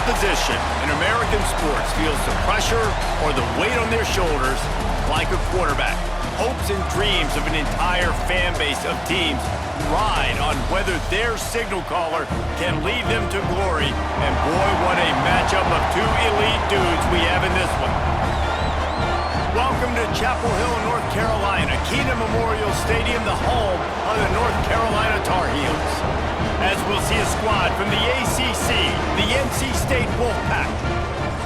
position in American sports feels the pressure or the weight on their shoulders like a quarterback. Hopes and dreams of an entire fan base of teams ride on whether their signal caller can lead them to glory. And boy, what a matchup of two elite dudes we have in this one. Welcome to Chapel Hill, North Carolina, Keenan Memorial Stadium, the home of the North Carolina Tar Heels. As we'll see a squad from the ACC, the NC State Wolfpack,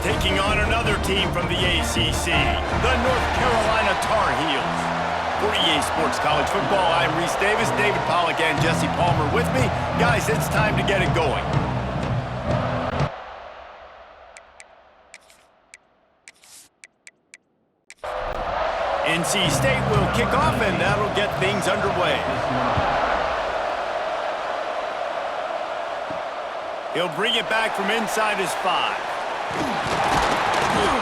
taking on another team from the ACC, the North Carolina Tar Heels. For EA Sports College Football, I'm Reese Davis, David Pollack, and Jesse Palmer with me. Guys, it's time to get it going. NC State will kick off, and that'll get things underway. He'll bring it back from inside his 5.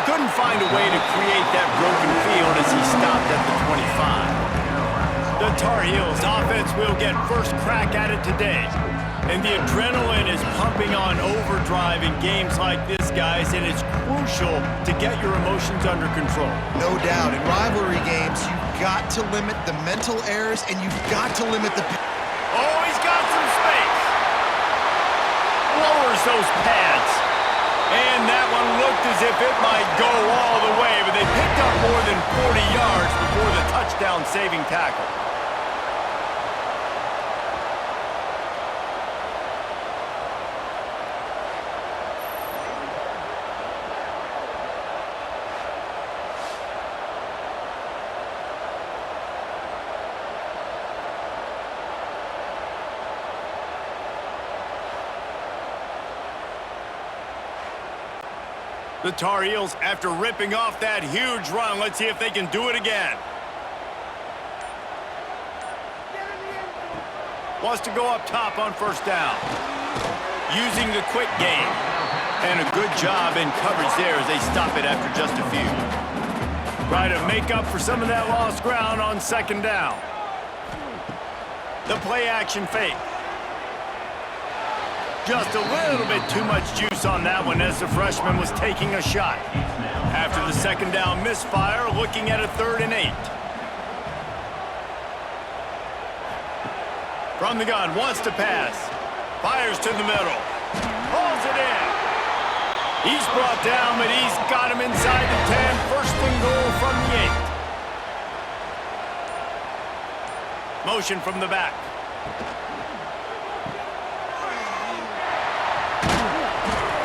Couldn't find a way to create that broken field as he stopped at the 25. The Tar Heels offense will get first crack at it today. And the adrenaline is pumping on overdrive in games like this, guys, and it's crucial to get your emotions under control. No doubt. In rivalry games, you've got to limit the mental errors, and you've got to limit the... Oh, he's got some space. Lowers those pads. And that one looked as if it might go all the way, but they picked up more than 40 yards before the touchdown-saving tackle. The Tar Heels, after ripping off that huge run, let's see if they can do it again. Wants to go up top on first down. Using the quick game. And a good job in coverage there as they stop it after just a few. Try to make up for some of that lost ground on second down. The play action fake. Just a little bit too much juice on that one as the freshman was taking a shot. After the second down misfire, looking at a 3rd and 8. From the gun, wants to pass. Fires to the middle. Pulls it in. He's brought down, but he's got him inside the 10. First and goal from the 8. Motion from the back.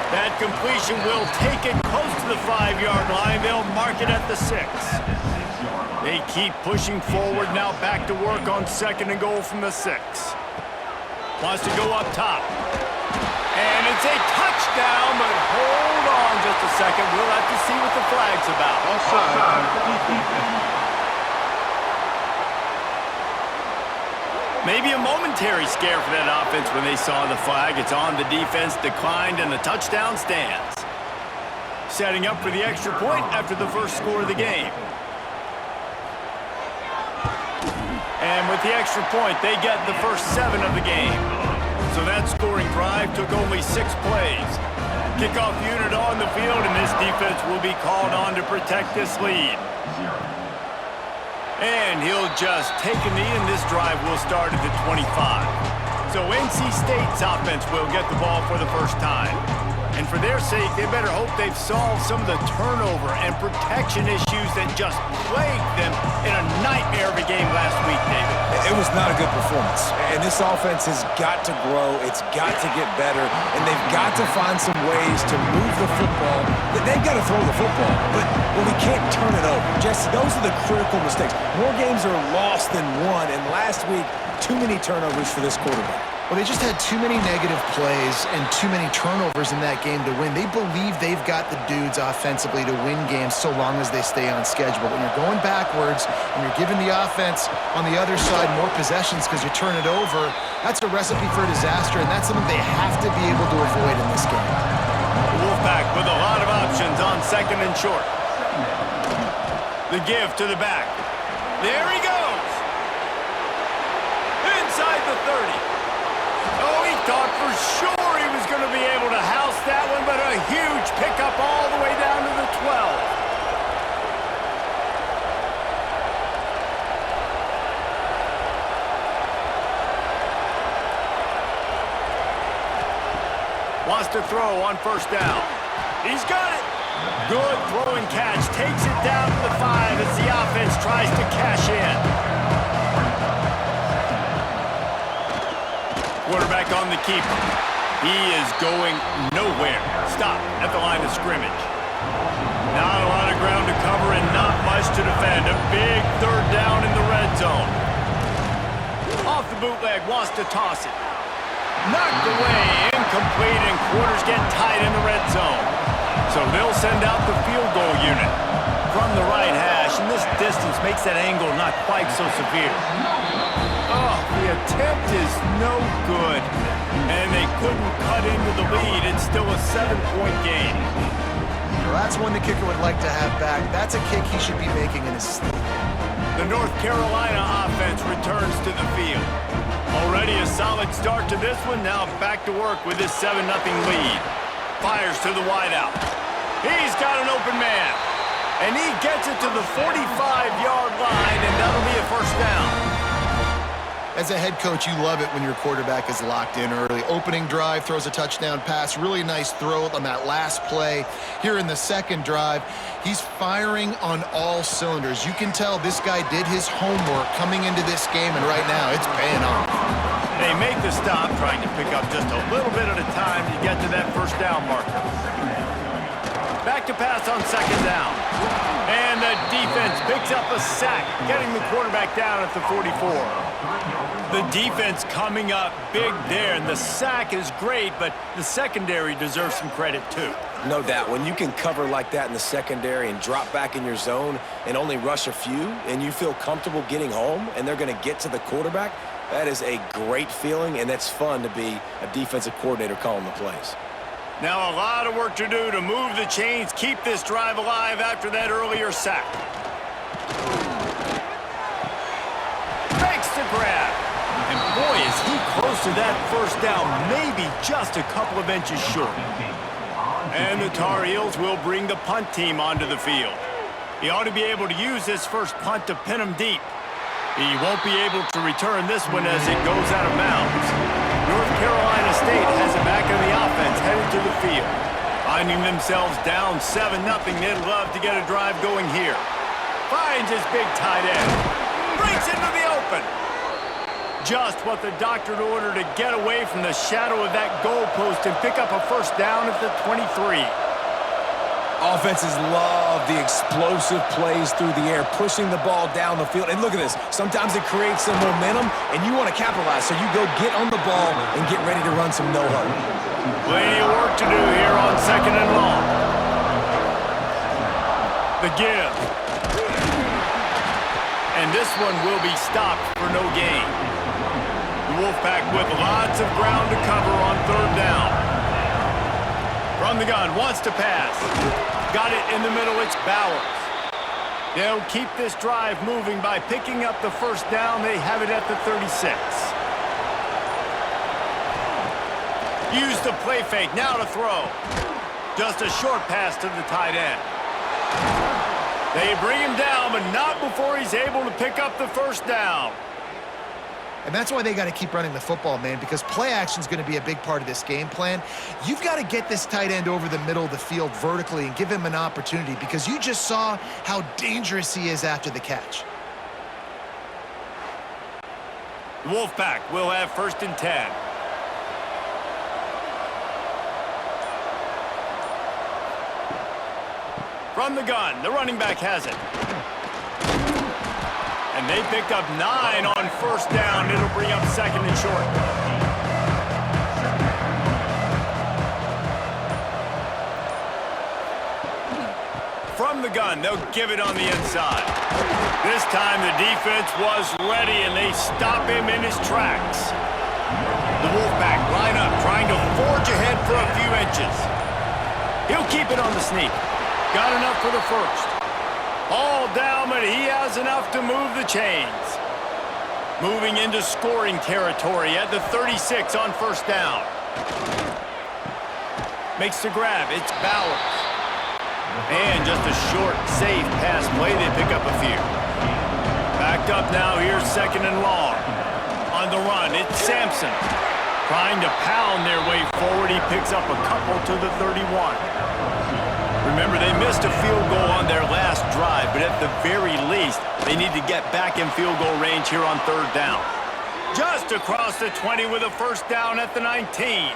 That completion will take it close to the 5-yard line. They'll mark it at the 6. They keep pushing forward, now back to work on second and goal from the 6. Wants to go up top. And it's a touchdown, but hold on just a second. We'll have to see what the flag's about. Offside. Maybe a momentary scare for that offense when they saw the flag. It's on, the defense declined, and the touchdown stands. Setting up for the extra point after the first score of the game. And with the extra point, they get the first 7 of the game. So that scoring drive took only 6 plays. Kickoff unit on the field, and this defense will be called on to protect this lead. And he'll just take a knee, and this drive will start at the 25. So NC State's offense will get the ball for the first time. And for their sake, they better hope they've solved some of the turnover and protection issues that just plagued them in a nightmare of a game last week, David. It was not a good performance. And this offense has got to grow. It's got to get better. And they've got to find some ways to move the football. They've got to throw the football. But we can't turn it over. Jesse, those are the critical mistakes. More games are lost than won. And last week, too many turnovers for this quarterback. Well, they just had too many negative plays and too many turnovers in that game to win. They believe they've got the dudes offensively to win games so long as they stay on schedule. But when you're going backwards and you're giving the offense on the other side more possessions because you turn it over, that's a recipe for disaster, and that's something they have to be able to avoid in this game. The Wolfpack with a lot of options on second and short. The give to the back. There he goes. Inside the 30. Oh, he thought for sure he was going to be able to house that one, but a huge pickup all the way down to the 12. Wants to throw on first down. He's got it. Good throwing catch. Takes it down to the 5 as the offense tries to cash in. Quarterback on the keeper. He is going nowhere. Stop at the line of scrimmage. Not a lot of ground to cover and not much to defend. A big third down in the red zone. Off the bootleg, wants to toss it. Knocked away, incomplete, and quarters get tight in the red zone. So they'll send out the field goal unit from the right hash, and this distance makes that angle not quite so severe. Oh, the attempt is no good, and they couldn't cut into the lead. It's still a 7-point game. Well, that's one the kicker would like to have back. That's a kick he should be making in his sleep. The North Carolina offense returns to the field. Already a solid start to this one. Now back to work with his 7-0 lead. Fires to the wideout. He's got an open man. And he gets it to the 45-yard line, and that'll be a first down. As a head coach, you love it when your quarterback is locked in early. Opening drive, throws a touchdown pass. Really nice throw on that last play. Here in the second drive, he's firing on all cylinders. You can tell this guy did his homework coming into this game, and right now it's paying off. They make the stop, trying to pick up just a little bit at a time to get to that first down marker. Back to pass on second down. And the defense picks up a sack, getting the quarterback down at the 44. The defense coming up big there, and the sack is great, but the secondary deserves some credit too. No doubt. When you can cover like that in the secondary and drop back in your zone and only rush a few, and you feel comfortable getting home, and they're going to get to the quarterback, that is a great feeling, and it's fun to be a defensive coordinator calling the plays. Now a lot of work to do to move the chains, keep this drive alive after that earlier sack. Makes the grab. And boy, is he close to that first down, maybe just a couple of inches short. And the Tar Heels will bring the punt team onto the field. He ought to be able to use this first punt to pin him deep. He won't be able to return this one as it goes out of bounds. North Carolina State has it back in the offense, headed to the field. Finding themselves down 7-0, they'd love to get a drive going here. Finds his big tight end. Breaks into the open. Just what the doctor ordered to get away from the shadow of that goalpost and pick up a first down at the 23. Offenses love the explosive plays through the air, pushing the ball down the field. And look at this. Sometimes it creates some momentum, and you want to capitalize. So you go get on the ball and get ready to run some no-huddle. Plenty of work to do here on second and long. The give. And this one will be stopped for no gain. The Wolfpack with lots of ground to cover on third down. From the gun, wants to pass. Got it in the middle, it's Bowers. They'll keep this drive moving by picking up the first down. They have it at the 36. Use the play fake, now to throw. Just a short pass to the tight end. They bring him down, but not before he's able to pick up the first down. And that's why they got to keep running the football, man, because play action is going to be a big part of this game plan. You've got to get this tight end over the middle of the field vertically and give him an opportunity, because you just saw how dangerous he is after the catch. The Wolfpack will have first and 10. From the gun, the running back has it. And they picked up 9 on first down. It'll bring up second and short. From the gun, they'll give it on the inside. This time the defense was ready, and they stop him in his tracks. The Wolfpack line up, trying to forge ahead for a few inches. He'll keep it on the sneak. Got enough for the first. All down, but he has enough to move the chains. Moving into scoring territory at the 36 on first down. Makes the grab. It's Bowers. And just a short, safe pass play. They pick up a few. Backed up now. Here's second and long. On the run, it's Sampson. Trying to pound their way forward. He picks up a couple to the 31. Remember, they missed a field goal on their last drive, but at the very least, they need to get back in field goal range here on third down. Just across the 20 with a first down at the 19.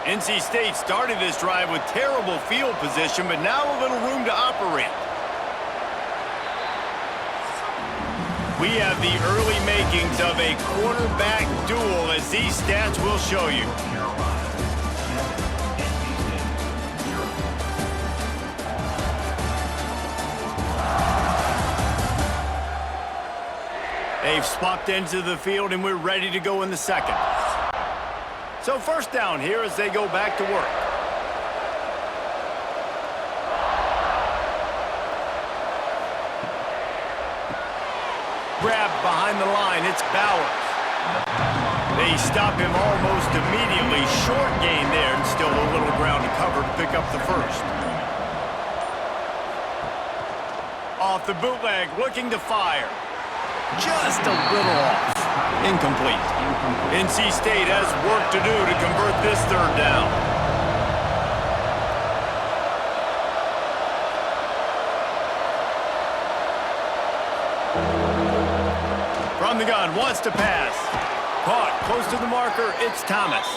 NC State started this drive with terrible field position, but now a little room to operate. We have the early makings of a quarterback duel, as these stats will show you. They've swapped into the field, and we're ready to go in the second. So first down here as they go back to work. Grab behind the line. It's Bowers. They stop him almost immediately. Short gain there, and still a little ground to cover to pick up the first. Off the bootleg, looking to fire. Just a little off. Incomplete. NC State has work to do to convert this third down. From the gun, wants to pass. Caught close to the marker, it's Thomas.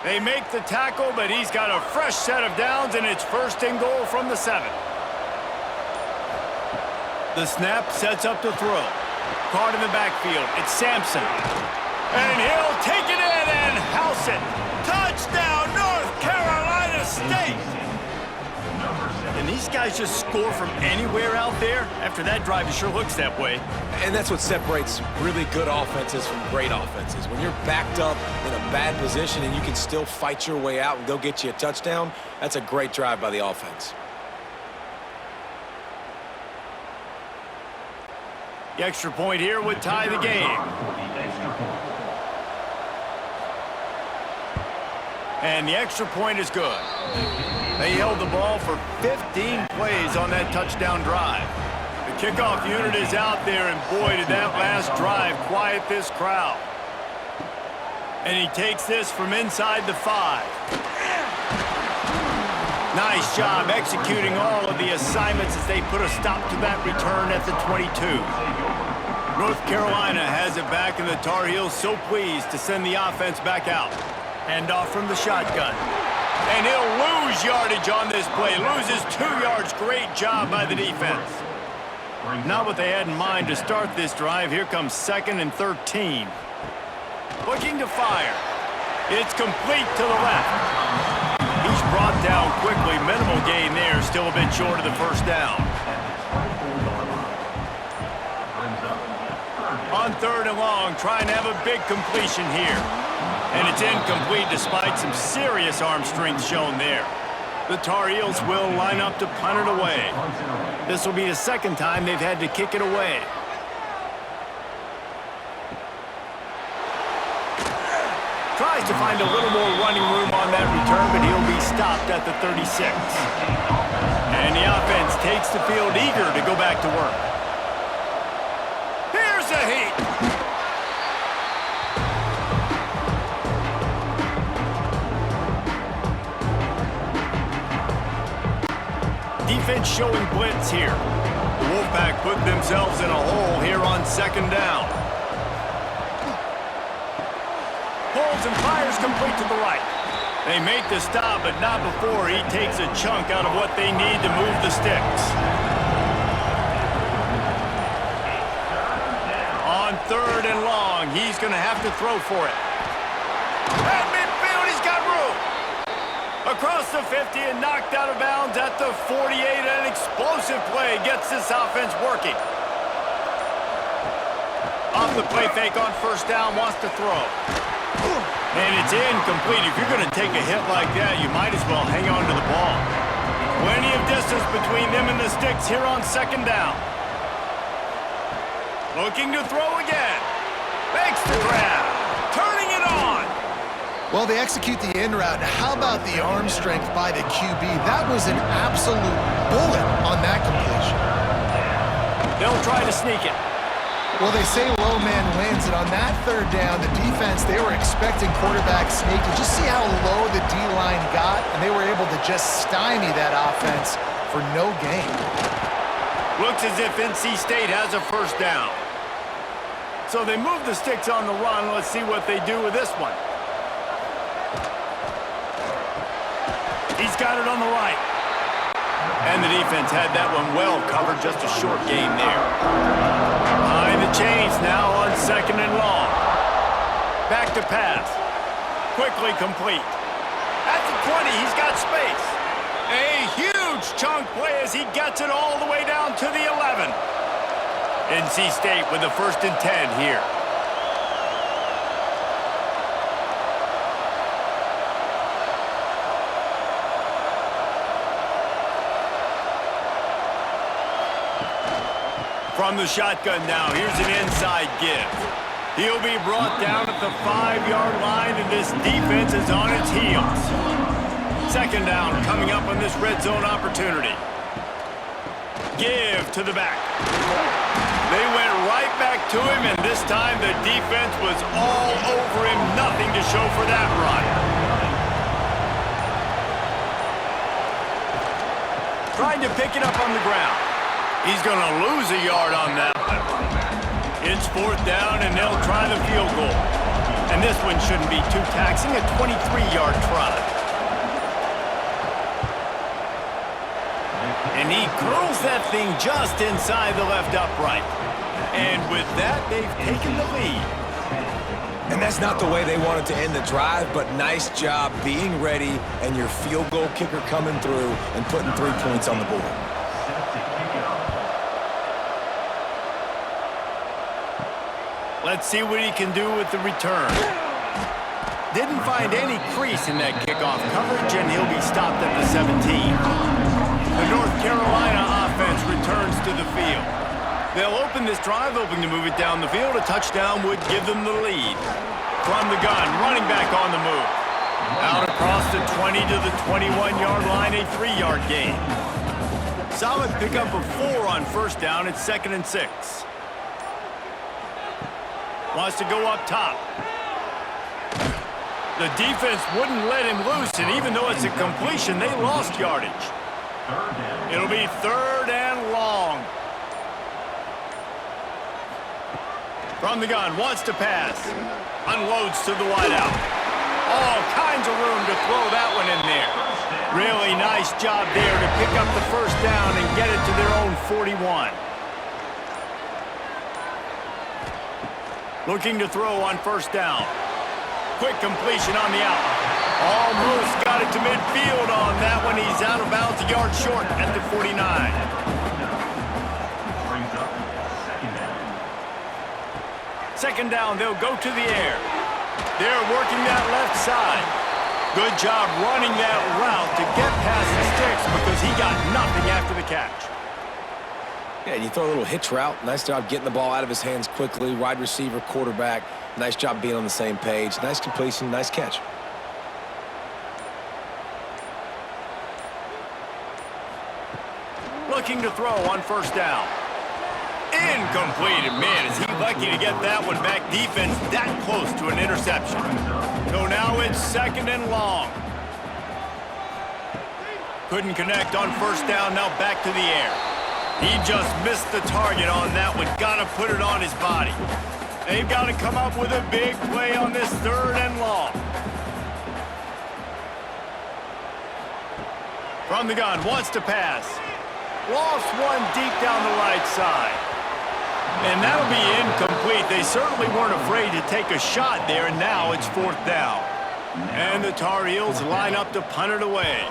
They make the tackle, but he's got a fresh set of downs, and it's first and goal from the 7. The snap sets up the throw. Caught in the backfield, it's Sampson. And he'll take it in and house it. Touchdown, North Carolina State! Can these guys just score from anywhere out there? After that drive, it sure looks that way. And that's what separates really good offenses from great offenses. When you're backed up in a bad position and you can still fight your way out and go get you a touchdown, that's a great drive by the offense. The extra point here would tie the game. And the extra point is good. They held the ball for 15 plays on that touchdown drive. The kickoff unit is out there, and boy, did that last drive quiet this crowd. And he takes this from inside the 5. Nice job executing all of the assignments as they put a stop to that return at the 22. North Carolina has it back, and the Tar Heels so pleased to send the offense back out. Hand off from the shotgun. And he'll lose yardage on this play. Loses 2 yards. Great job by the defense. Not what they had in mind to start this drive. Here comes 2nd and 13. Looking to fire. It's complete to the left. He's brought down quickly. Minimal gain there. Still a bit short of the first down. On 3rd and long, trying to have a big completion here. And it's incomplete despite some serious arm strength shown there. The Tar Heels will line up to punt it away. This will be the 2nd time they've had to kick it away. Tries to find a little more running room on that return, but he'll be stopped at the 36. And the offense takes the field eager to go back to work. Here's a heat. Defense showing blitz here. The Wolfpack put themselves in a hole here on 2nd down. Pulls and fires complete to the right. They make the stop, but not before he takes a chunk out of what they need to move the sticks. On 3rd and long, he's going to have to throw for it. At midfield, he's got room. Across the 50 and knocked out of bounds at the 48. An explosive play gets this offense working. Off the play fake on 1st down, wants to throw. And it's incomplete. If you're going to take a hit like that, you might as well hang on to the ball. Plenty of distance between them and the sticks here on 2nd down. Looking to throw again. Makes the grab. Turning it on. Well, they execute the in route. How about the arm strength by the QB? That was an absolute bullet on that completion. They'll try to sneak it. Well, they say low man wins, and on that third down, the defense, they were expecting quarterback sneak. You just see how low the D-line got, and they were able to just stymie that offense for no gain. Looks as if NC State has a first down. So they move the sticks on the run. Let's see what they do with this one. He's got it on the right. And the defense had that one well covered, just a short gain there. Behind the chains now on 2nd and long. Back to pass. Quickly complete. At the 20, he's got space. A huge chunk play as he gets it all the way down to the 11. NC State with the 1st and 10 here. From the shotgun now, here's an inside give. He'll be brought down at the 5-yard line, and this defense is on its heels. 2nd down coming up on this red zone opportunity. Give to the back. They went right back to him, and this time the defense was all over him. Nothing to show for that run. Trying to pick it up on the ground. He's going to lose a yard on that one. It's 4th down, and they'll try the field goal. And this one shouldn't be too taxing, a 23-yard try. And he curls that thing just inside the left upright. And with that, they've taken the lead. And that's not the way they wanted to end the drive, but nice job being ready and your field goal kicker coming through and putting 3 points on the board. Let's see what he can do with the return. Didn't find any crease in that kickoff coverage, and he'll be stopped at the 17. The North Carolina offense returns to the field. They'll open this drive, hoping to move it down the field. A touchdown would give them the lead. From the gun, running back on the move. Out across the 20 to the 21-yard line, a 3-yard gain. Solid pickup of 4 on 1st down. It's 2nd and 6. Wants to go up top. The defense wouldn't let him loose, and even though it's a completion, they lost yardage. It'll be 3rd and long. From the gun, wants to pass. Unloads to the wideout. All kinds of room to throw that one in there. Really nice job there to pick up the 1st down and get it to their own 41. Looking to throw on 1st down. Quick completion on the out. Almost got it to midfield on that one. He's out of bounds, a yard short at the 49. Second down, they'll go to the air. They're working that left side. Good job running that route to get past the sticks because he got nothing after the catch. Yeah, you throw a little hitch route. Nice job getting the ball out of his hands quickly. Wide receiver, quarterback. Nice job being on the same page. Nice completion, nice catch. Looking to throw on 1st down. Incomplete. And man, is he lucky to get that one back. Defense that close to an interception. So now it's 2nd and long. Couldn't connect on 1st down. Now back to the air. He just missed the target on that one. Got to put it on his body. They've got to come up with a big play on this 3rd and long. From the gun, wants to pass. Lost one deep down the right side. And that'll be incomplete. They certainly weren't afraid to take a shot there, and now it's 4th down. And the Tar Heels line up to punt it away.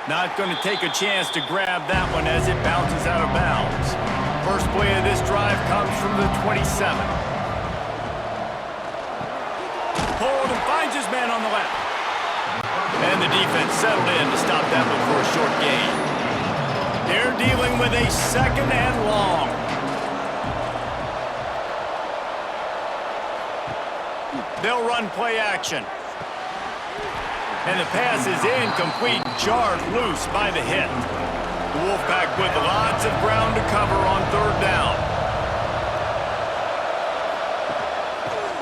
Not going to take a chance to grab that one as it bounces out of bounds. First play of this drive comes from the 27. Pulled and finds his man on the left. And the defense settled in to stop that one for a short gain. They're dealing with a 2nd and long. They'll run play action. And the pass is incomplete, jarred loose by the hit. The Wolfpack with lots of ground to cover on third down.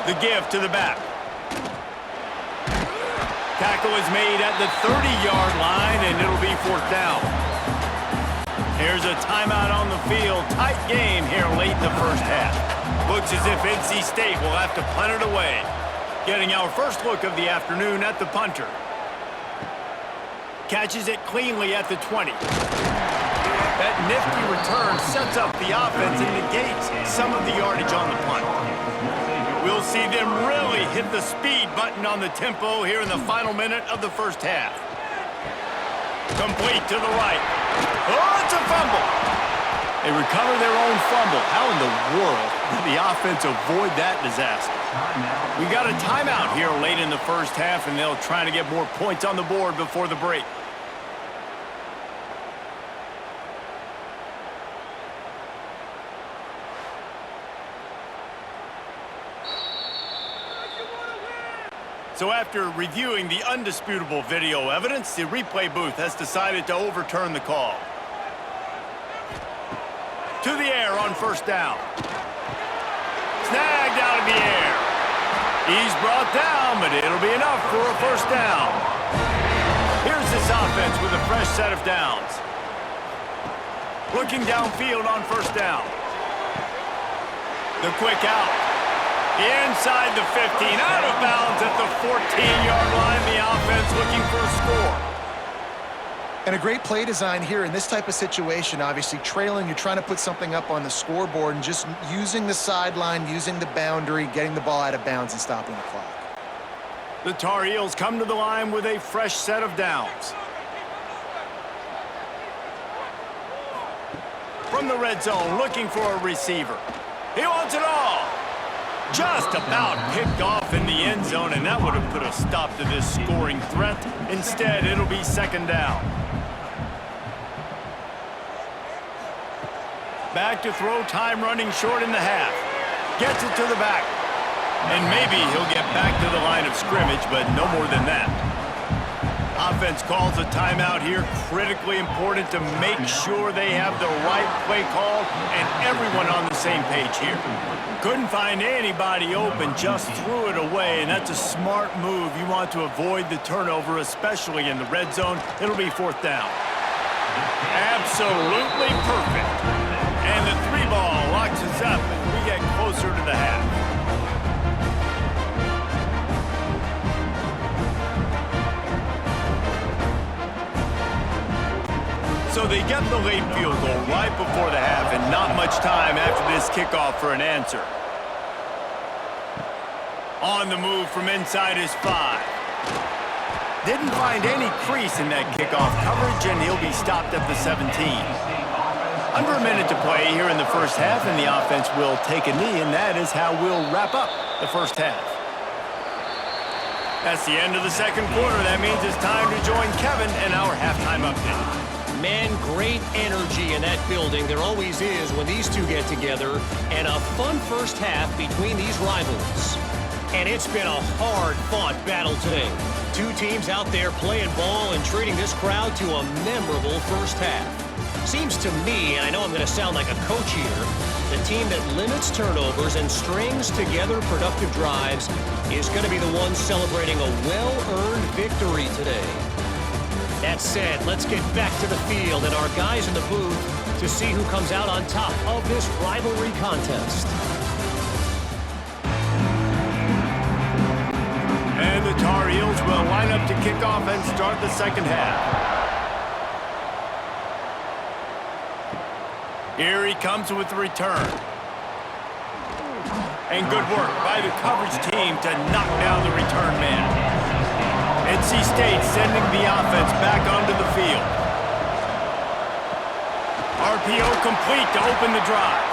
The give to the back. Tackle is made at the 30-yard line, and it'll be fourth down. Here's a timeout on the field. Tight game here late in the first half. Looks as if NC State will have to punt it away. Getting our first look of the afternoon at the punter. Catches it cleanly at the 20. That nifty return sets up the offense and negates some of the yardage on the punt. We'll see them really hit the speed button on the tempo here in the final minute of the first half. Complete to the right. Oh, it's a fumble. They recover their own fumble. How in the world did the offense avoid that disaster? We got a timeout here late in the first half, and they'll try to get more points on the board before the break. So after reviewing the undisputable video evidence, the replay booth has decided to overturn the call. To the air on first down. Snagged out of the air. He's brought down, but it'll be enough for a first down. Here's this offense with a fresh set of downs. Looking downfield on first down. The quick out. Inside the 15, out of bounds at the 14-yard line. The offense looking for a score. And a great play design here in this type of situation. Obviously, trailing, you're trying to put something up on the scoreboard and just using the sideline, using the boundary, getting the ball out of bounds and stopping the clock. The Tar Heels come to the line with a fresh set of downs. From the red zone, looking for a receiver. He wants it all. Just about picked off in the end zone, and that would have put a stop to this scoring threat. Instead, it'll be second down. Back to throw, time running short in the half. Gets it to the back. And maybe he'll get back to the line of scrimmage, but no more than that. Offense calls a timeout here. Critically important to make sure they have the right play call and everyone on the same page here. Couldn't find anybody open, just threw it away, and that's a smart move. You want to avoid the turnover, especially in the red zone. It'll be fourth down. Absolutely perfect. And the 3-ball locks us up as we get closer to the half. So they get the late field goal right before the half, and not much time after this kickoff for an answer. On the move from inside his 5. Didn't find any crease in that kickoff coverage, and he'll be stopped at the 17. Under a minute to play here in the first half, and the offense will take a knee, and that is how we'll wrap up the first half. That's the end of the second quarter. That means it's time to join Kevin in our halftime update. Man, great energy in that building. There always is when these two get together, and a fun first half between these rivals. And it's been a hard-fought battle today. Two teams out there playing ball and treating this crowd to a memorable first half. Seems to me, and I know I'm going to sound like a coach here, the team that limits turnovers and strings together productive drives is going to be the one celebrating a well-earned victory today. That said, let's get back to the field and our guys in the booth to see who comes out on top of this rivalry contest. And the Tar Heels will line up to kick off and start the second half. Here he comes with the return. And good work by the coverage team to knock down the return man. NC State sending the offense back onto the field. RPO complete to open the drive.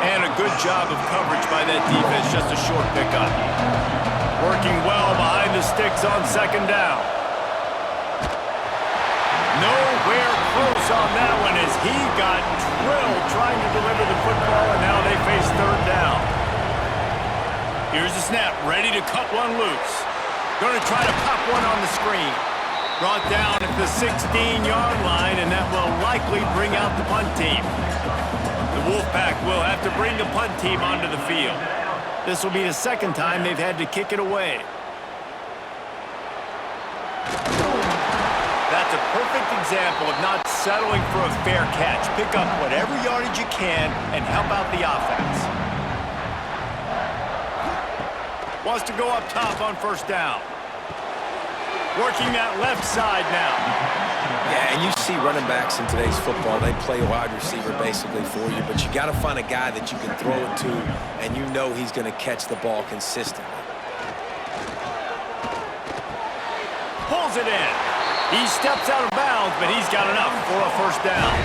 And a good job of coverage by that defense, just a short pickup. Working well behind the sticks on second down. Nowhere close on that one as he got drilled trying to deliver the football, and now they face third down. Here's the snap, ready to cut one loose. Going to try to pop one on the screen. Brought down at the 16-yard line, and that will likely bring out the punt team. The Wolfpack will have to bring the punt team onto the field. This will be the second time they've had to kick it away. That's a perfect example of not settling for a fair catch. Pick up whatever yardage you can and help out the offense. Wants to go up top on first down. Working that left side now. Yeah, and you see running backs in today's football, they play wide receiver basically for you, but you got to find a guy that you can throw it to, and you know he's going to catch the ball consistently. Pulls it in. He steps out of bounds, but he's got enough for a first down.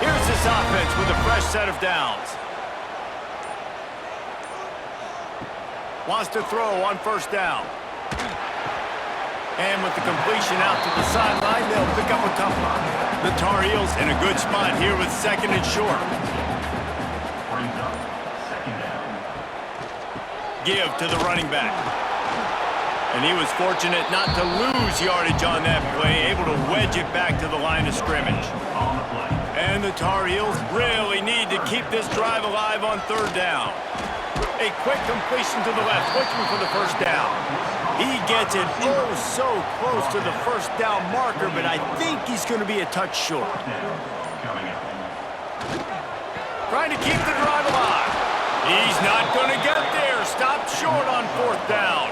Here's this offense with a fresh set of downs. Wants to throw on first down. And with the completion out to the sideline, they'll pick up a couple. The Tar Heels in a good spot here with second and short. Give to the running back. And he was fortunate not to lose yardage on that play, able to wedge it back to the line of scrimmage. And the Tar Heels really need to keep this drive alive on third down. A quick completion to the left, looking for the first down. He gets it oh so close to the first down marker, but I think he's going to be a touch short. Trying to keep the drive alive. He's not going to get there. Stopped short on fourth down.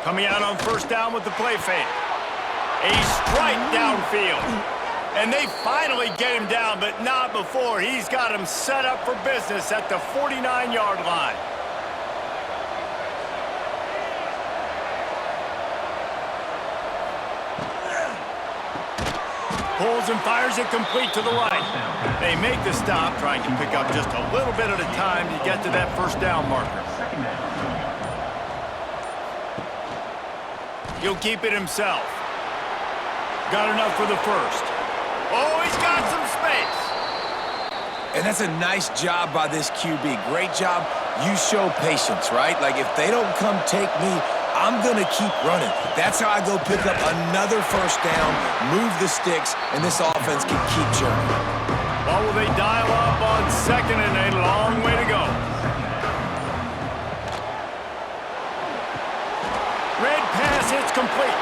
Coming out on first down with the play fake. A strike downfield. And they finally get him down, but not before. He's got him set up for business at the 49-yard line. Pulls and fires it complete to the right. They make the stop, trying to pick up just a little bit at a time to get to that first down marker. He'll keep it himself. Got enough for the first. Oh, he's got some space. And that's a nice job by this QB. Great job. You show patience, right? Like, if they don't come take me, I'm going to keep running. That's how I go pick up another first down, move the sticks, and this offense can keep churning. Well, will they dial up on second and a long way to go? Red pass hits complete.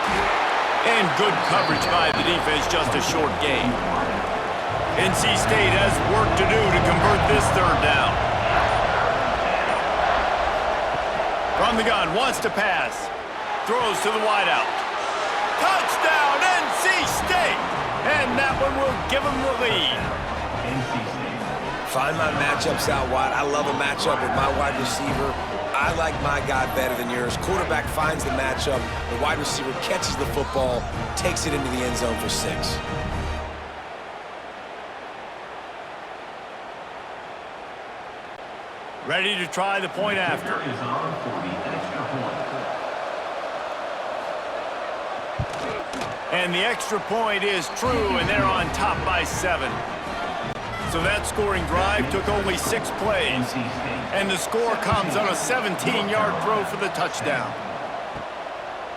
And good coverage by the defense, just a short gain. NC State has work to do to convert this third down. From the gun, wants to pass. Throws to the wideout. Touchdown, NC State! And that one will give them the lead. Find my matchups out wide. I love a matchup with my wide receiver. I like my guy better than yours. Quarterback finds the matchup. The wide receiver catches the football, takes it into the end zone for 6. Ready to try the point after. And the extra point is true, and they're on top by 7. So that scoring drive took only 6 plays. And the score comes on a 17-yard throw for the touchdown.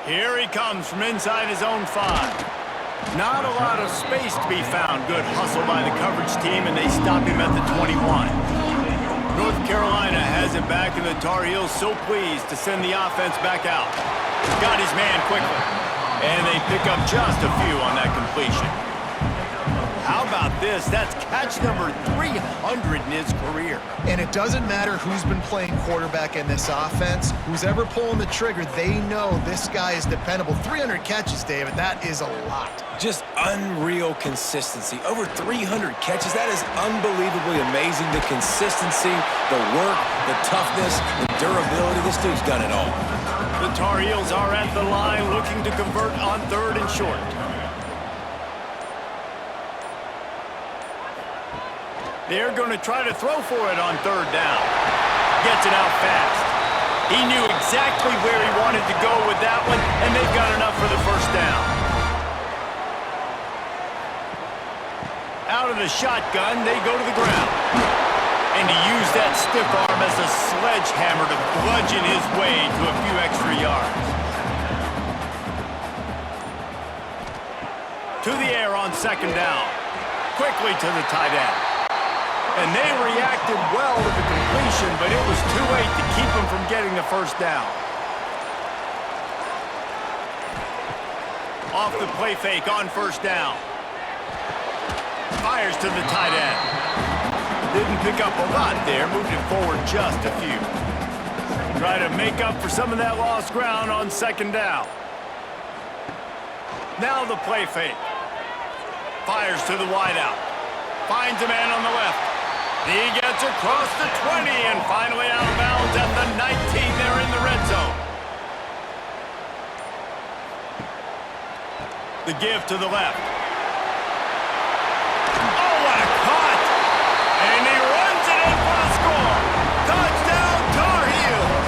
Here he comes from inside his own 5. Not a lot of space to be found. Good hustle by the coverage team, and they stop him at the 21. North Carolina has it back, and the Tar Heels so pleased to send the offense back out. Got his man quickly. And they pick up just a few on that completion. How about this? That's catch number 300 in his career. And it doesn't matter who's been playing quarterback in this offense. Who's ever pulling the trigger, they know this guy is dependable. 300 catches, David, that is a lot. Just unreal consistency. Over 300 catches. That is unbelievably amazing. The consistency, the work, the toughness, the durability. This dude's done it all. The Tar Heels are at the line looking to convert on third and short. They're going to try to throw for it on third down. Gets it out fast. He knew exactly where he wanted to go with that one, and they've got enough for the first down. Out of the shotgun, they go to the ground. And to use that stiff arm as a sledgehammer to bludgeon his way to a few extra yards. To the air on second down. Quickly to the tight end. And they reacted well to the completion, but it was too late to keep him from getting the first down. Off the play fake on first down. Fires to the tight end. Didn't pick up a lot there, moved it forward just a few. Try to make up for some of that lost ground on second down. Now the play fake. Fires to the wideout. Finds a man on the left. He gets across the 20 and finally out of bounds at the 19. They're in the red zone. The give to the left. Oh, what a cut! And he runs it in for the score. Touchdown, Tar Heels!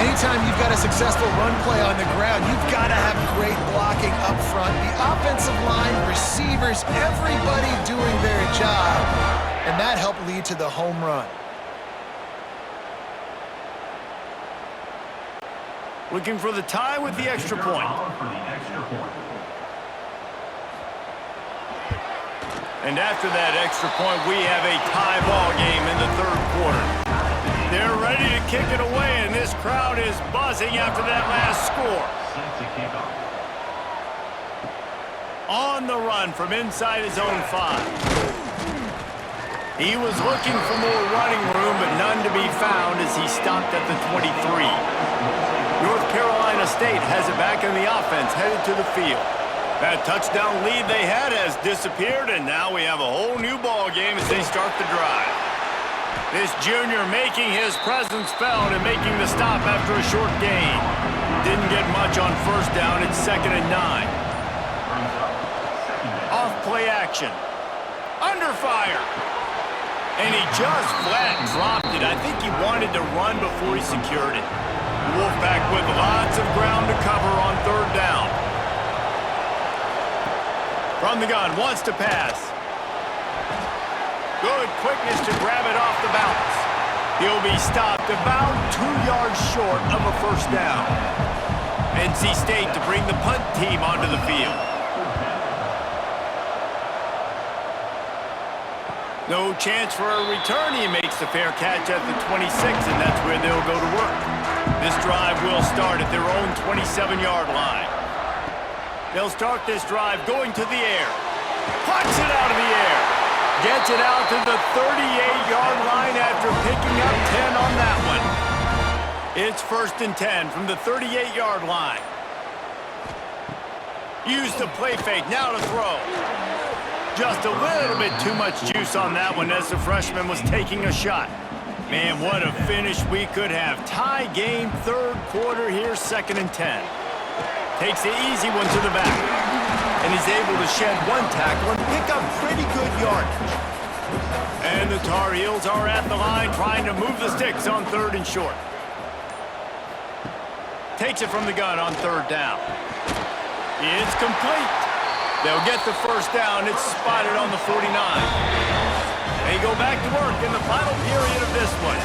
Anytime you've got a successful run play on the ground, you've got to have great blocking up front. The offensive line, receivers, everybody doing their job. And that helped lead to the home run. Looking for the tie with the extra point. And after that extra point, we have a tie ball game in the third quarter. They're ready to kick it away, and this crowd is buzzing after that last score. On the run from inside his own 5. He was looking for more running room, but none to be found as he stopped at the 23. North Carolina State has it back in the offense, headed to the field. That touchdown lead they had has disappeared, and now we have a whole new ball game as they start the drive. This junior making his presence felt and making the stop after a short gain. Didn't get much on first down. It's 2nd and 9. Off play action. Under fire. And he just flat dropped it. I think he wanted to run before he secured it. Wolfpack with lots of ground to cover on third down. From the gun, wants to pass. Good quickness to grab it off the bounce. He'll be stopped about 2 yards short of a first down. NC State to bring the punt team onto the field. No chance for a return. He makes the fair catch at the 26, and that's where they'll go to work. This drive will start at their own 27-yard line. They'll start this drive going to the air. Punts it out of the air. Gets it out to the 38-yard line after picking up 10 on that one. It's 1st and 10 from the 38-yard line. Use the play fake, now to throw. Just a little bit too much juice on that one as the freshman was taking a shot. Man, what a finish we could have. Tie game, third quarter here, 2nd and 10. Takes the easy one to the back. And he's able to shed one tackle and pick up pretty good yardage. And the Tar Heels are at the line trying to move the sticks on 3rd and short. Takes it from the gun on 3rd down. It's complete. They'll get the first down. It's spotted on the 49. They go back to work in the final period of this one.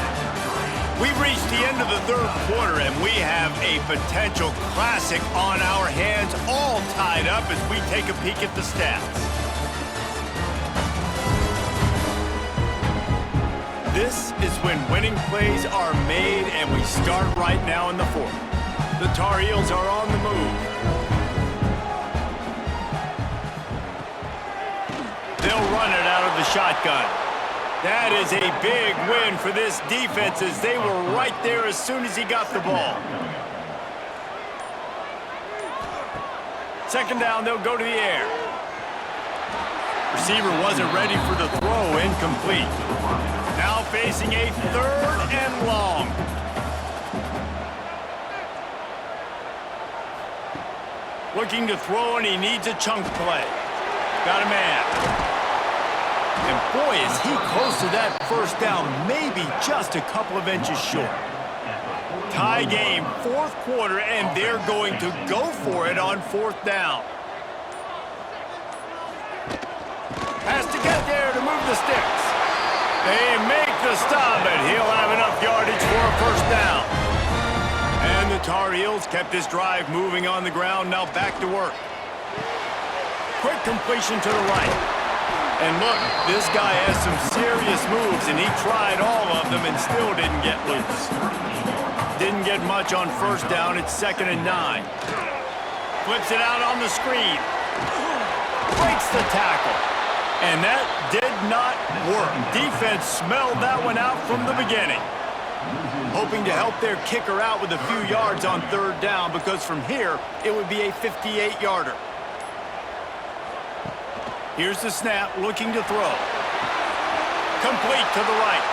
We've reached the end of the third quarter, and we have a potential classic on our hands, all tied up as we take a peek at the stats. This is when winning plays are made, and we start right now in the fourth. The Tar Heels are on the move. They'll run it out of the shotgun. That is a big win for this defense as they were right there as soon as he got the ball. 2nd down, they'll go to the air. Receiver wasn't ready for the throw, incomplete. Now facing a 3rd and long. Looking to throw, and he needs a chunk play. Got a man. And boy, is he close to that first down, maybe just a couple of inches short. Tie game, 4th quarter, and they're going to go for it on 4th down. Has to get there to move the sticks. They make the stop, and he'll have enough yardage for a first down. And the Tar Heels kept this drive moving on the ground. Now back to work. Quick completion to the right. And look, this guy has some serious moves, and he tried all of them and still didn't get loose. Didn't get much on first down. It's 2nd and 9. Flips it out on the screen. Breaks the tackle. And that did not work. Defense smelled that one out from the beginning. Hoping to help their kicker out with a few yards on 3rd down, because from here, it would be a 58-yarder. Here's the snap, looking to throw. Complete to the right.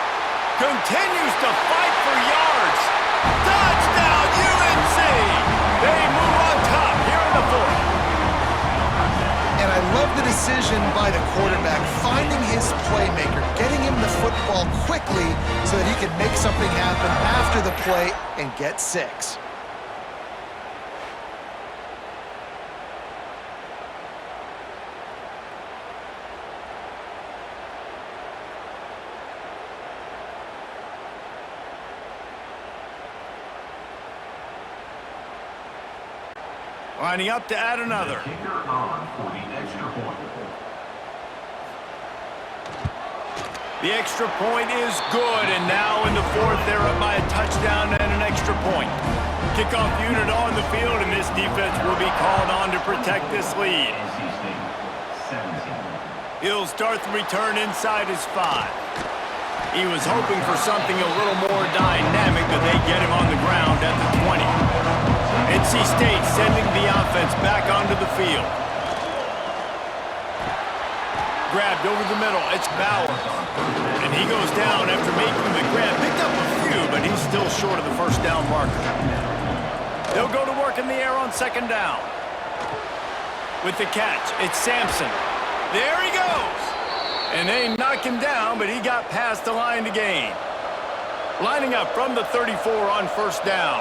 Continues to fight for yards. Touchdown, UNC! They move on top here in the 4th. And I love the decision by the quarterback, finding his playmaker, getting him the football quickly so that he can make something happen after the play and get 6. Lining up to add another. The extra point is good, and now in the 4th, they're up by a touchdown and an extra point. Kickoff unit on the field, and this defense will be called on to protect this lead. He'll start the return inside his 5. He was hoping for something a little more dynamic, but they get him on the ground at the 20. NC State sending the offense back onto the field. Grabbed over the middle. It's Bauer. And he goes down after making the grab. Picked up a few, but he's still short of the first down marker. They'll go to work in the air on 2nd down. With the catch, it's Sampson. There he goes. And they knock him down, but he got past the line to gain. Lining up from the 34 on first down.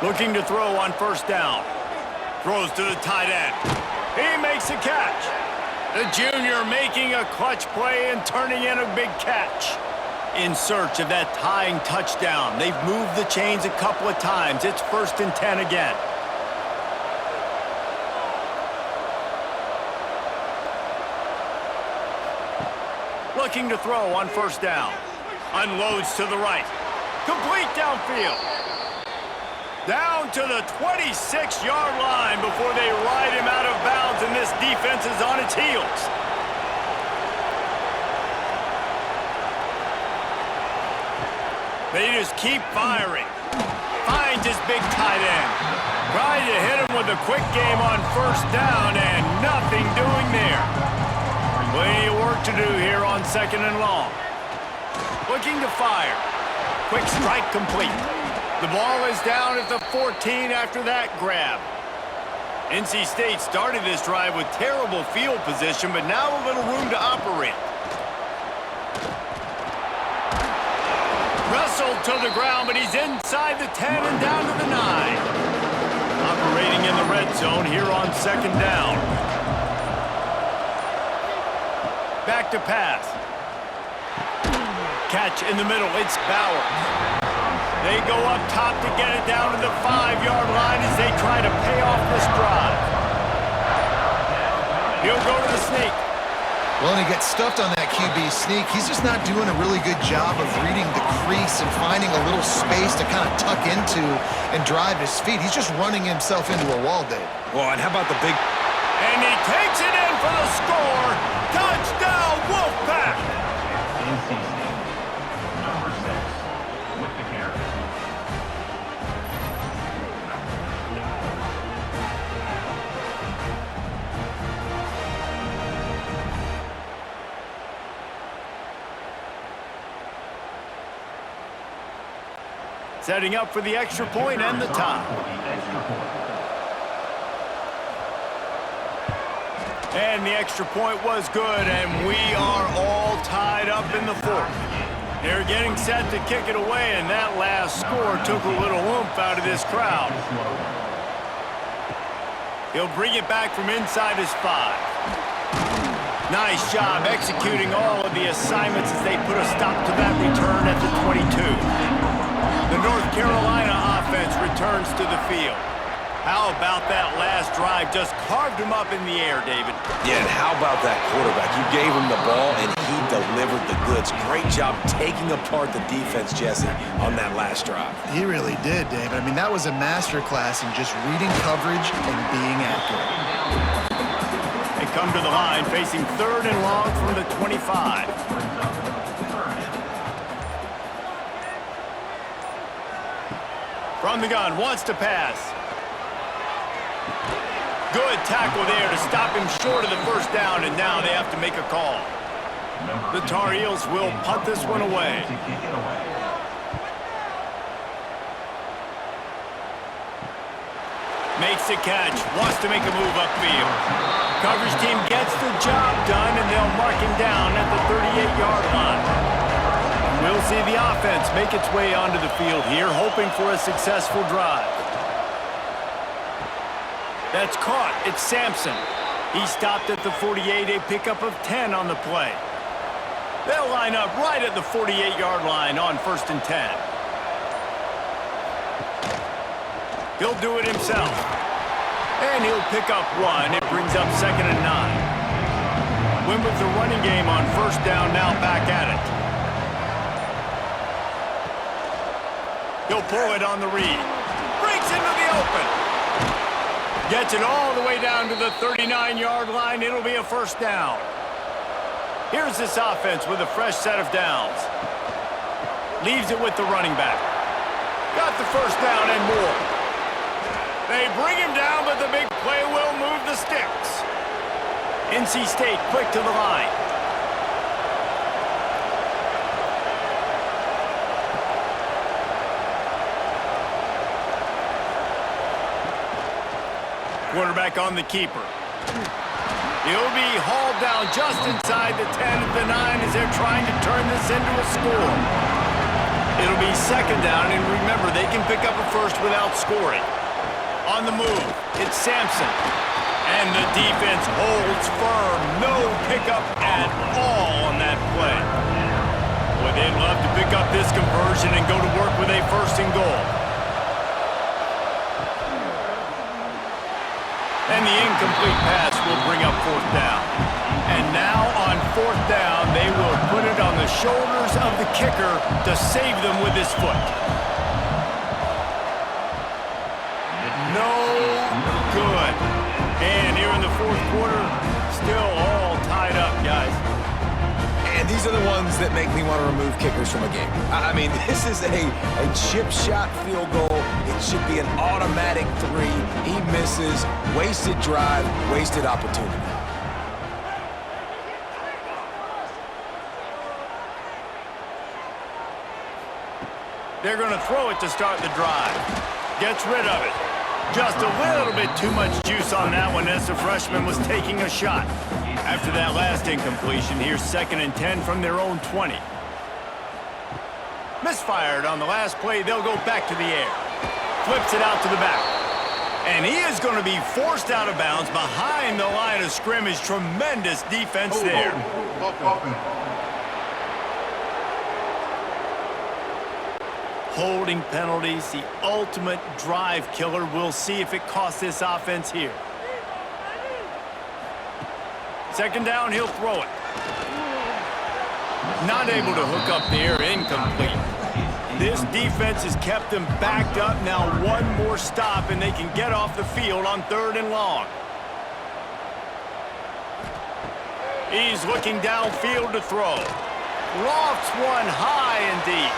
Looking to throw on first down. Throws to the tight end. He makes a catch. The junior making a clutch play and turning in a big catch. In search of that tying touchdown. They've moved the chains a couple of times. It's 1st and 10 again. Looking to throw on first down. Unloads to the right. Complete downfield. Down to the 26-yard line before they ride him out of bounds, and this defense is on its heels. They just keep firing. Finds his big tight end. Trying to hit him with a quick game on first down, and nothing doing there. Plenty of work to do here on 2nd and long. Looking to fire. Quick strike complete. The ball is down at the 14 after that grab. NC State started this drive with terrible field position, but now a little room to operate. Wrestled to the ground, but he's inside the 10 and down to the 9. Operating in the red zone here on 2nd down. Back to pass. Catch in the middle. It's Bauer. They go up top to get it down to the 5-yard line as they try to pay off this drive. He'll go to the sneak. Well, and he gets stuffed on that QB sneak. He's just not doing a really good job of reading the crease and finding a little space to kind of tuck into and drive his feet. He's just running himself into a wall, Dave. Well, and how about the big... And he takes it in for the score. Touchdown, Wolfpack! Number 6 with the carry. Setting up for the extra point and the tie. And the extra point was good, and we are all tied up in the 4th. They're getting set to kick it away, and that last score took a little oomph out of this crowd. He'll bring it back from inside his 5. Nice job executing all of the assignments as they put a stop to that return at the 22. The North Carolina offense returns to the field. How about that last drive? Just carved him up in the air, David. Yeah, and how about that quarterback? You gave him the ball, and he delivered the goods. Great job taking apart the defense, Jesse, on that last drive. He really did, David. I mean, that was a masterclass in just reading coverage and being accurate. They come to the line facing 3rd and long from the 25. From the gun, wants to pass. Good tackle there to stop him short of the first down, and now they have to make a call. The Tar Heels will punt this one away. Makes the catch, wants to make a move upfield. Coverage team gets the job done, and they'll mark him down at the 38-yard line. We'll see the offense make its way onto the field here, hoping for a successful drive. That's caught. It's Sampson. He stopped at the 48, a pickup of 10 on the play. They'll line up right at the 48-yard line on 1st and 10. He'll do it himself. And he'll pick up 1. It brings up 2nd and 9. Win with the running game on 1st down, now back at it. He'll pull it on the read. Breaks into the open. Gets it all the way down to the 39-yard line. It'll be a 1st down. Here's this offense with a fresh set of downs. Leaves it with the running back. Got the 1st down and more. They bring him down, but the big play will move the sticks. NC State quick to the line. Quarterback on the keeper. He'll be hauled down just inside the 10 at the 9 as they're trying to turn this into a score. It'll be 2nd down, and remember, they can pick up a 1st without scoring. On the move, it's Sampson. And the defense holds firm. No pickup at all on that play. Boy, they'd love to pick up this conversion and go to work with a 1st and goal. And the incomplete pass will bring up 4th down. And now on 4th down, they will put it on the shoulders of the kicker to save them with his foot. No good. And here in the 4th quarter, still all tied up, guys. And these are the ones that make me want to remove kickers from a game. I mean, this is a chip shot field goal. It should be an automatic 3. He misses. Wasted drive, wasted opportunity. They're going to throw it to start the drive. Gets rid of it. Just a little bit too much juice on that one as the freshman was taking a shot. After that last incompletion, here's 2nd and 10 from their own 20. Misfired on the last play. They'll go back to the air. Flips it out to the back. And he is going to be forced out of bounds behind the line of scrimmage. Tremendous defense there. Holding penalties, the ultimate drive killer. We'll see if it costs this offense here. 2nd down, he'll throw it. Not able to hook up there, incomplete. This defense has kept them backed up. Now 1 more stop and they can get off the field on 3rd and long. He's looking downfield to throw. Lofts one high and deep.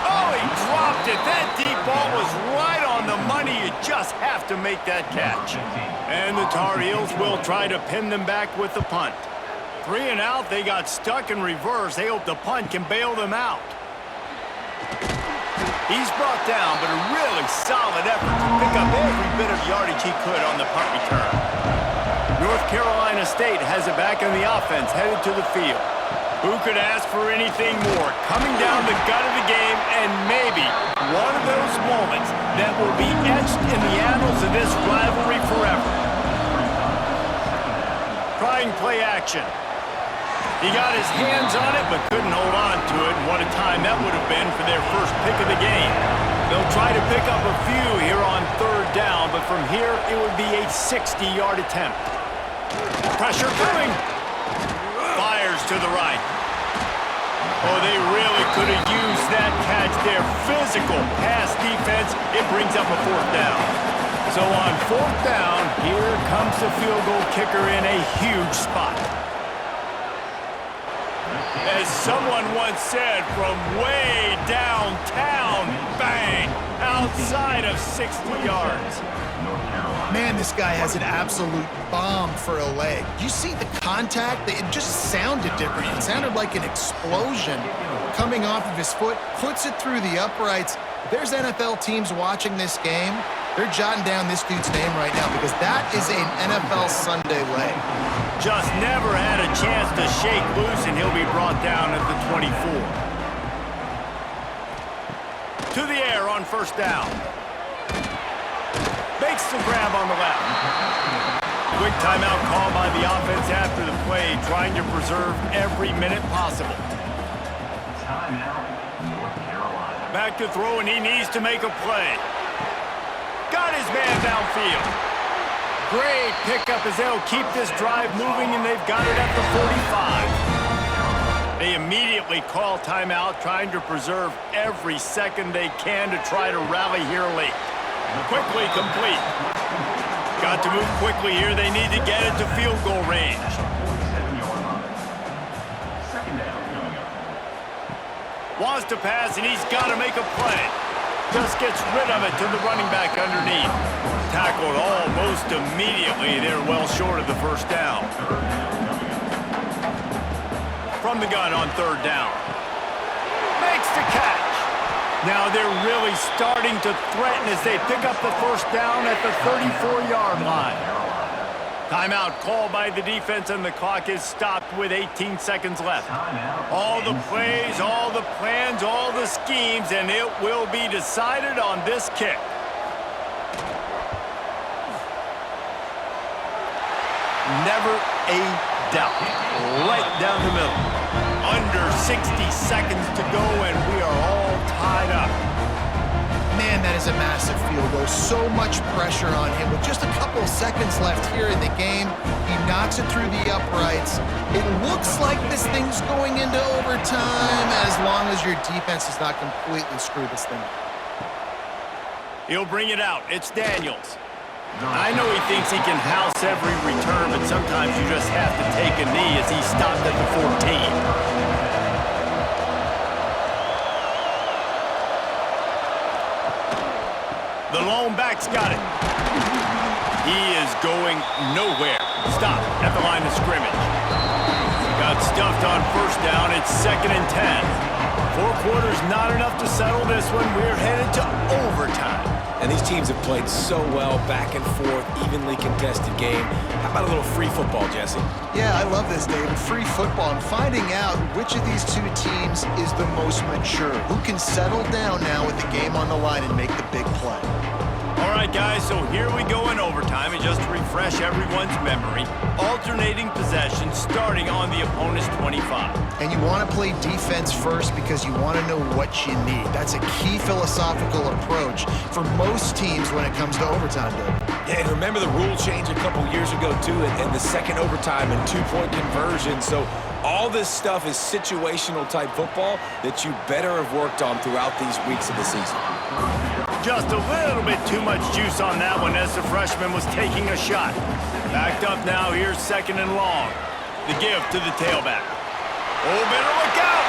Oh, he dropped it. That deep ball was right on the money. You just have to make that catch. And the Tar Heels will try to pin them back with the punt. 3 and out, they got stuck in reverse. They hope the punt can bail them out. He's brought down, but a really solid effort to pick up every bit of yardage he could on the punt return. North Carolina State has it back in the offense, headed to the field. Who could ask for anything more? Coming down the gut of the game, and maybe one of those moments that will be etched in the annals of this rivalry forever. Trying play action. He got his hands on it, but couldn't hold on to it. And what a time that would have been for their first pick of the game. They'll try to pick up a few here on third down, but from here, it would be a 60-yard attempt. Pressure coming. Fires to the right. Oh, they really could have used that catch there. Physical pass defense. It brings up a fourth down. So on fourth down, here comes the field goal kicker in a huge spot. As someone once said, from way downtown, bang, outside of 60 yards. Man, this guy has an absolute bomb for a leg. You see the contact? It just sounded different. It sounded like an explosion coming off of his foot, puts it through the uprights. There's NFL teams watching this game. They're jotting down this dude's name right now because that is an NFL Sunday leg. Just never had a chance to shake loose, and he'll be brought down at the 24. To the air on first down. Makes the grab on the left. Quick timeout called by the offense after the play, trying to preserve every minute possible. Timeout, North Carolina. Back to throw, and he needs to make a play. Got his man downfield. Great pickup as they'll keep this drive moving, and they've got it at the 45. They immediately call timeout, trying to preserve every second they can to try to rally here late. Quickly complete. Got to move quickly here. They need to get it to field goal range. 47-yard line. Second down coming up. Wants to pass, and he's got to make a play. Just gets rid of it to the running back underneath. Tackled almost immediately. They're well short of the first down. From the gun on third down. Makes the catch. Now they're really starting to threaten as they pick up the first down at the 34-yard line. Timeout called by the defense, and the clock is stopped with 18 seconds left. All the plays, all the plans, all the schemes, and it will be decided on this kick. Never a doubt. Right down the middle. Under 60 seconds to go, and we are all tied up. Man, that is a massive field goal. So much pressure on him. With just a couple of seconds left here in the game, he knocks it through the uprights. It looks like this thing's going into overtime as long as your defense does not completely screw this thing up. He'll bring it out. It's Daniels. I know he thinks he can house every return, but sometimes you just have to take a knee as he stopped at the 14. The lone back's got it. He is going nowhere. Stop at the line of scrimmage. Got stuffed on first down. It's 2nd and 10. 4 quarters not enough to settle this one. We're headed to overtime. And these teams have played so well, back and forth, evenly contested game. How about a little free football, Jesse? Yeah, I love this, David. Free football. I'm finding out which of these two teams is the most mature. Who can settle down now with the game on the line and make the big play. All right, guys, so here we go in overtime, and just to refresh everyone's memory, alternating possession starting on the opponent's 25. And you want to play defense first because you want to know what you need. That's a key philosophical approach for most teams when it comes to overtime, David. Yeah, and remember the rule change a couple years ago, too, and the second overtime and 2-point conversion. So all this stuff is situational type football that you better have worked on throughout these weeks of the season. Just a little bit too much juice on that one as the freshman was taking a shot. Backed up now, here's 2nd and long. The give to the tailback. Oh, better look out!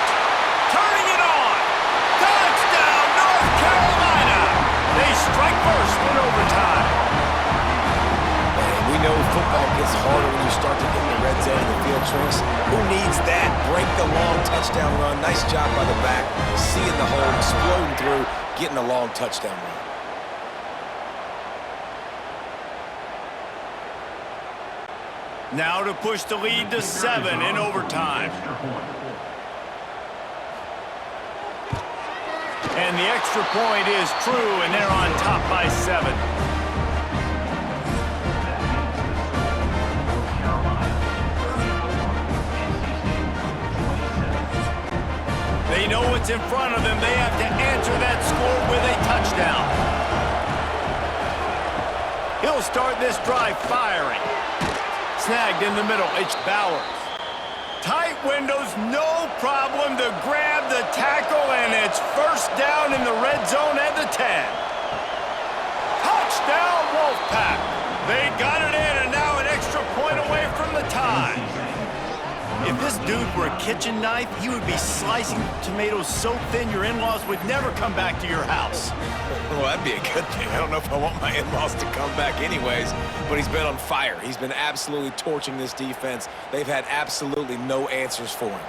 Turning it on! Touchdown, North Carolina! They strike first in overtime. And we know football gets harder when you start to get in the red zone of the field, Trace. Who needs that? Break the long touchdown run. Nice job by the back. Seeing the hole, exploding through, getting a long touchdown run. Now to push the lead to 7 in overtime. And the extra point is true, and they're on top by 7. They know what's in front of them. They have to answer that score with a touchdown. He'll start this drive firing. Snagged in the middle. It's Bowers. Tight windows, no problem to grab the tackle, and it's first down in the red zone at the 10. Touchdown, Wolfpack. They got it in, and now an extra point away from the tie. If this dude were a kitchen knife, he would be slicing tomatoes so thin your in-laws would never come back to your house. Well, that'd be a good thing. I don't know if I want my in-laws to come back anyways, but he's been on fire. He's been absolutely torching this defense. They've had absolutely no answers for him.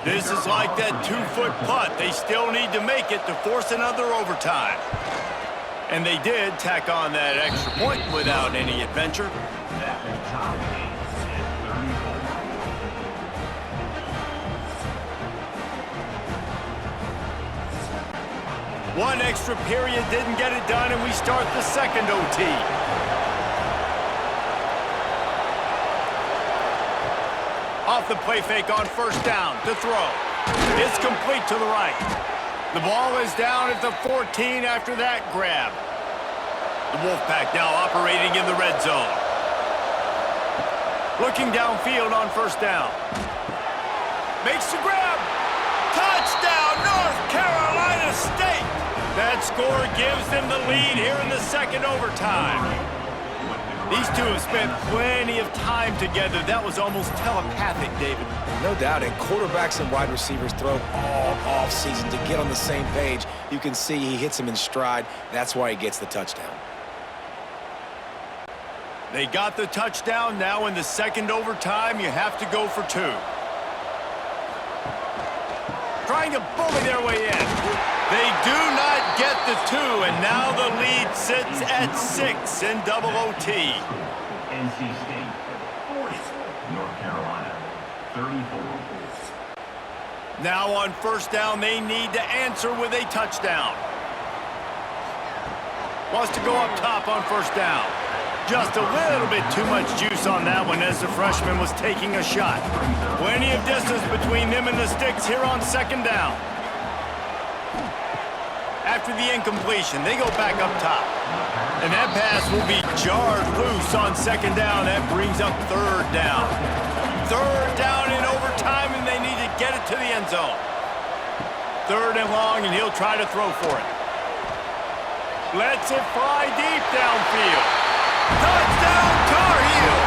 This is like that 2-foot putt. They still need to make it to force another overtime. And they did tack on that extra point without any adventure. One extra period didn't get it done, and we start the second OT. Off the play fake on first down to throw. It's complete to the right. The ball is down at the 14 after that grab. The Wolfpack now operating in the red zone. Looking downfield on first down. Makes the grab. Touchdown, North Carolina State. That score gives them the lead here in the second overtime. These two have spent plenty of time together. That was almost telepathic, David. No doubt, and quarterbacks and wide receivers throw all offseason to get on the same page. You can see he hits him in stride. That's why he gets the touchdown. They got the touchdown. Now in the second overtime, you have to go for 2. Trying to bully their way in. They do not get the 2, and now the lead sits at 6 in double OT. NC State 40, North Carolina 34. Now on first down, they need to answer with a touchdown. Wants to go up top on first down. Just a little bit too much juice on that one as the freshman was taking a shot. Plenty of distance between them and the sticks here on second down. After the incompletion, they go back up top. And that pass will be jarred loose on second down. That brings up third down. Third down in overtime, and they need to get it to the end zone. Third and long, and he'll try to throw for it. Lets it fly deep downfield. Touchdown, Tar Heels!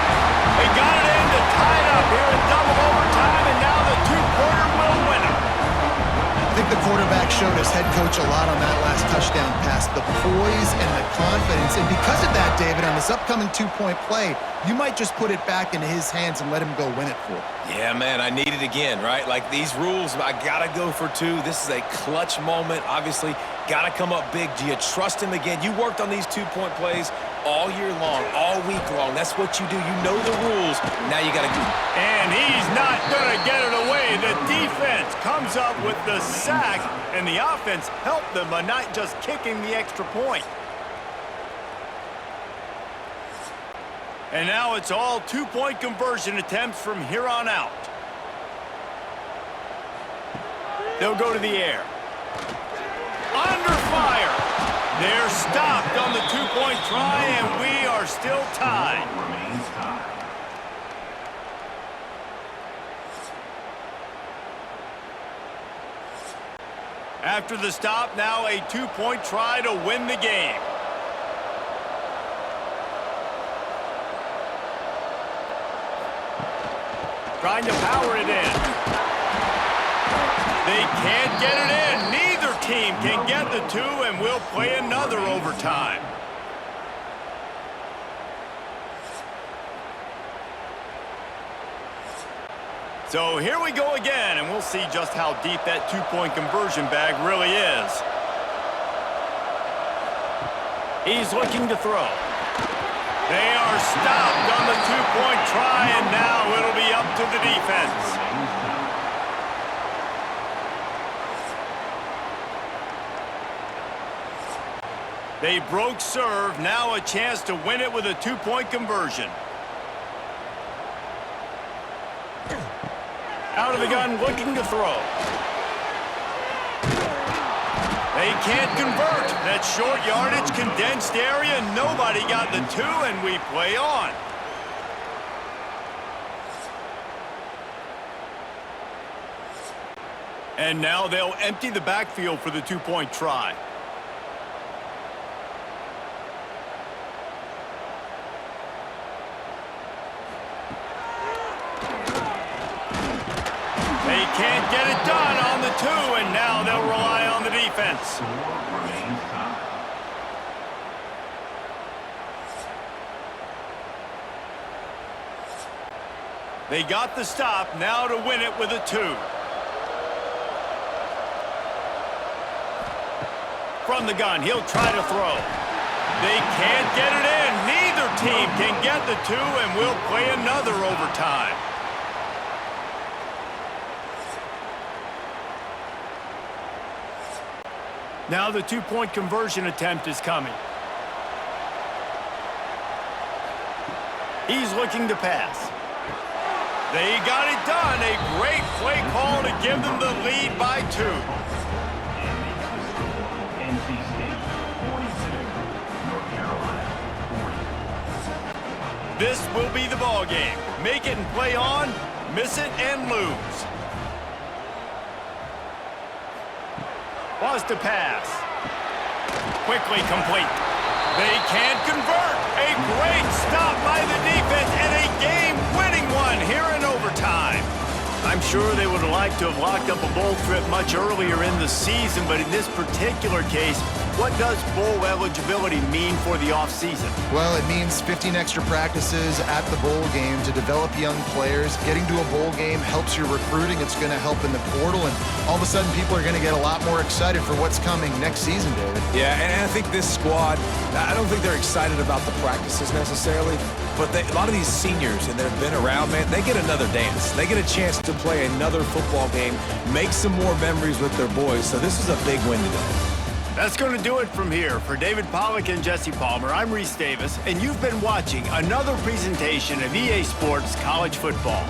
They got it in to tie it up here in double overtime, and now the 2-quarter will win it. I think the quarterback showed his head coach a lot on that last touchdown pass, the poise and the confidence. And because of that, David, on this upcoming 2-point play, you might just put it back into his hands and let him go win it for him. Yeah, man, I need it again, right? Like these rules, I got to go for 2. This is a clutch moment. Obviously, got to come up big. Do you trust him again? You worked on these 2-point plays all year long, all week long. That's what you do. You know the rules. Now you got to do it. And he's not going to get it away. The defense comes up with the sack, and the offense helped them by not just kicking the extra point. And now it's all 2-point conversion attempts from here on out. They'll go to the air. Under fire. They're stopped on the 2-point try, and we are still tied. Remains tied. After the stop, now a 2-point try to win the game. Trying to power it in. They can't get it in. Neither team can get the 2, and we'll play another overtime. So here we go again, and we'll see just how deep that 2-point conversion bag really is. He's looking to throw. They are stopped on the two-point try, and now it'll be up to the defense. They broke serve, now a chance to win it with a two-point conversion. Out of the gun, looking to throw. They can't convert. That short yardage, condensed area, nobody got the two, and we play on. And now they'll empty the backfield for the two-point try. They can't get it done on the two, and now they'll rely on the defense. Score remains tie. They got the stop, now to win it with a two. From the gun, he'll try to throw. They can't get it in. Neither team can get the two, and we'll play another overtime. Now the two-point conversion attempt is coming. He's looking to pass. They got it done. A great play call to give them the lead by two. NC State 42, North Carolina 40. This will be the ball game. Make it and play on, miss it and lose. Was to pass. Quickly complete. They can't convert. A great stop by the defense and a game-winning one here in overtime. I'm sure they would have liked to have locked up a bowl trip much earlier in the season, but in this particular case, what does bowl eligibility mean for the offseason? Well, it means 15 extra practices at the bowl game to develop young players. Getting to a bowl game helps your recruiting. It's going to help in the portal, and all of a sudden people are going to get a lot more excited for what's coming next season, David. Yeah, and I think this squad, I don't think they're excited about the practices necessarily, but a lot of these seniors and that have been around, man, they get another dance. They get a chance to play another football game, make some more memories with their boys, so this is a big win today. That's going to do it from here. For David Pollack and Jesse Palmer, I'm Reese Davis, and you've been watching another presentation of EA Sports College Football.